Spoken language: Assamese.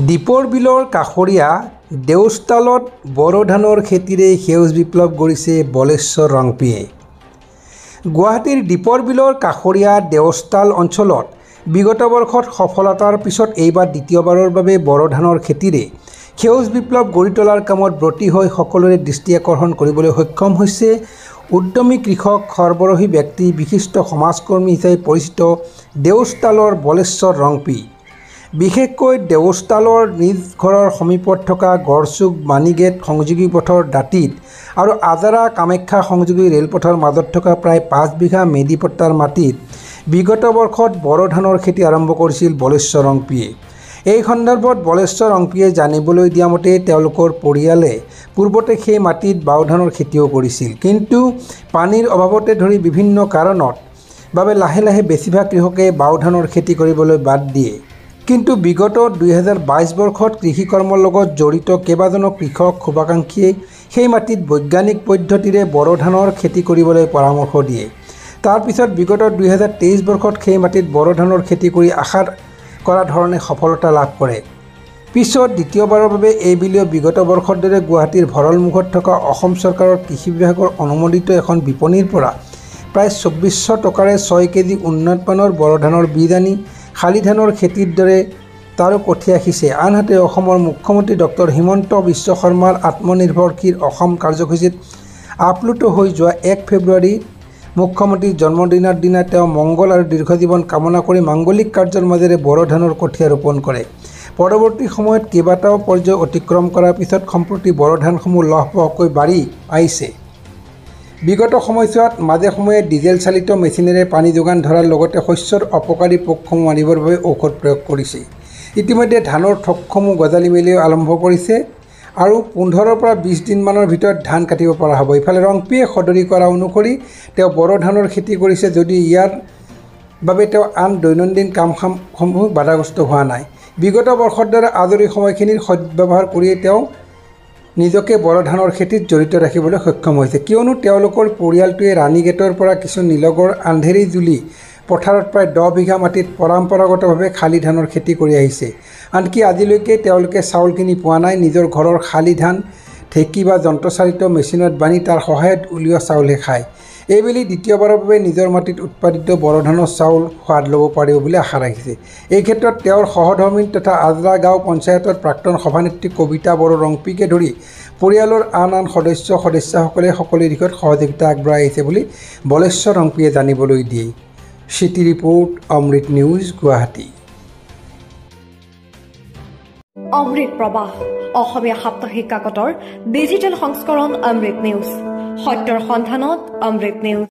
দীপৰ বিলৰ কাষৰীয়া দেউস্তালত বড়ো ধানৰ খেতিৰে সেউজ বিপ্লৱ কৰিছে বলেশ্বৰ ৰংপিয়ে। গুৱাহাটীৰ দীপৰ বিলৰ কাষৰীয়া দেউস্তাল অঞ্চলত বিগত বৰ্ষত সফলতাৰ পিছত এইবাৰ দ্বিতীয়বাৰৰ বাবে বড়ো ধানৰ খেতিৰে সেউজ বিপ্লৱ গঢ়ি তোলাৰ কামত ব্ৰতী হৈ সকলোৰে দৃষ্টি আকৰ্ষণ কৰিবলৈ সক্ষম হৈছে উদ্যমী কৃষক, সৰ্বৰহী ব্যক্তি, বিশিষ্ট সমাজকৰ্মী হিচাপে পৰিচিত দেউস্তালৰ বলেশ্বৰ ৰংপি। বিশেষকৈ দেউস্তালৰ নিজ ঘৰৰ সমীপত থকা গড়চুক মানিগেট সংযোগী পথৰ দাঁতিত আৰু আজাৰা কামাখ্যা সংযোগী ৰেলপথৰ মাজত থকা প্ৰায় 5 বিঘা মেডিপট্টাৰ মাটিত বিগত বৰ্ষত বড়ো ধানৰ খেতি আৰম্ভ কৰিছিল বলেশ্বৰ ৰংপিয়ে। এই সন্দৰ্ভত বলেশ্বৰ ৰংপিয়ে জানিবলৈ দিয়া মতে তেওঁলোকৰ পৰিয়ালে পূৰ্বতে সেই মাটিত বাও ধানৰ খেতিও কৰিছিল, কিন্তু পানীৰ অভাৱতে ধৰি বিভিন্ন কাৰণত বাবে লাহে লাহে বেছিভাগ কৃষকে বাও ধানৰ খেতি কৰিবলৈ বাদ দিয়ে। কিন্তু বিগত 2022 বৰ্ষত কৃষি কৰ্মৰ লগত জড়িত কেইবাজনো কৃষক শুভাকাংক্ষীয়ে সেই মাটিত বৈজ্ঞানিক পদ্ধতিৰে বড়ো ধানৰ খেতি কৰিবলৈ পৰামৰ্শ দিয়ে। তাৰ পিছত বিগত 2023 বৰ্ষত সেই মাটিত বড়ো ধানৰ খেতি কৰি আশা কৰা ধৰণে সফলতা লাভ কৰে। পিছত দ্বিতীয়বাৰৰ বাবে এইবুলিও বিগত বৰ্ষৰ দৰে গুৱাহাটীৰ ভৰলমুখত থকা অসম চৰকাৰৰ কৃষি বিভাগৰ অনুমোদিত এখন বিপণীৰ পৰা প্ৰায় 2400 টকাৰে 6 কেজি উন্নত মানৰ বড়ো ধানৰ বীজ আনি শালি ধানৰ খেতিৰ দৰে তাৰো কঠীয়া সিঁচে। আনহাতে অসমৰ মুখ্যমন্ত্ৰী ডক্টৰ হিমন্ত বিশ্ব শৰ্মাৰ আত্মনিৰ্ভৰশীল অসম কাৰ্যসূচীত আপ্লুত হৈ যোৱা 1 ফেব্ৰুৱাৰীত মুখ্যমন্ত্ৰীৰ জন্মদিনৰ দিনা তেওঁ মংগল আৰু দীৰ্ঘজীৱন কামনা কৰি মাংগলিক কাৰ্যৰ মাজেৰে বড়ো ধানৰ কঠীয়া ৰোপণ কৰে। পৰৱৰ্তী সময়ত কেইবাটাও পৰ্যায় অতিক্ৰম কৰাৰ পিছত সম্প্ৰতি বড়ো ধানসমূহ লহপহকৈ বাঢ়ি আহিছে। বিগত সময়ছোৱাত মাজে সময়ে ডিজেল চালিত মেচিনেৰে পানী যোগান ধৰাৰ লগতে শস্যৰ অপকাৰী পোকসমূহ মাৰিবৰ বাবে ঔষধ প্ৰয়োগ কৰিছে। ইতিমধ্যে ধানৰ ঠোকসমূহ গজালি মেলি আৰম্ভ কৰিছে আৰু 15 পৰা 20 দিনমানৰ ভিতৰত ধান কাটিব পৰা হ'ব। ইফালে ৰংপিয়ে সদৰি কৰা অনুসৰি তেওঁ বড়ো ধানৰ খেতি কৰিছে যদিও ইয়াৰ বাবে তেওঁ আন দৈনন্দিন কামসমূহ বাধাগ্ৰস্ত হোৱা নাই। বিগত বৰ্ষৰ দৰে আজৰি সময়খিনিৰ সদ্ব্যৱহাৰ কৰিয়ে তেওঁ নিজকে বড়ো ধানৰ খেতিত জড়িত ৰাখিবলৈ সক্ষম হৈছে, কিয়নো তেওঁলোকৰ পৰিয়ালটোৱে ৰাণীগেটৰ পৰা কিছু নিলগৰ আন্ধেৰী জুলি পথাৰত প্ৰায় 10 বিঘা মাটিত পৰম্পৰাগতভাৱে শালি ধানৰ খেতি কৰি আহিছে। আনকি আজিলৈকে তেওঁলোকে চাউল কিনি পোৱা নাই। নিজৰ ঘৰৰ শালি ধান ঢেঁকী বা যন্ত্ৰচালিত মেচিনত বানি তাৰ সহায়ত উলিওৱা চাউলহে খায়। এইবেলি দ্বিতীয়বাৰৰ বাবে নিজৰ মাটিত উৎপাদিত বড়ো ধানৰ চাউল সোৱাদ ল'ব পাৰিব বুলি আশা ৰাখিছে। এই ক্ষেত্ৰত তেওঁৰ সহধৰ্মিনী তথা আজৰা গাঁও পঞ্চায়তৰ প্ৰাক্তন সভানেত্ৰী কবিতা বড়ো ৰংপিকে ধৰি পৰিয়ালৰ আন সদস্যসকলে সকলো দিশত সহযোগিতা আগবঢ়াই আহিছে বুলি বলেশ্বৰ ৰংপিয়ে জানিবলৈ দিয়ে। চিটি ৰিপৰ্ট, অমৃত নিউজ, গুৱাহাটী। অমৃত প্ৰবাহ অসমীয়া সাপ্তাহিক কাকতৰ ডিজিটেল সংস্কৰণ অমৃত নিউজ, সত্যৰ সন্ধানত অমৃত নিউজ।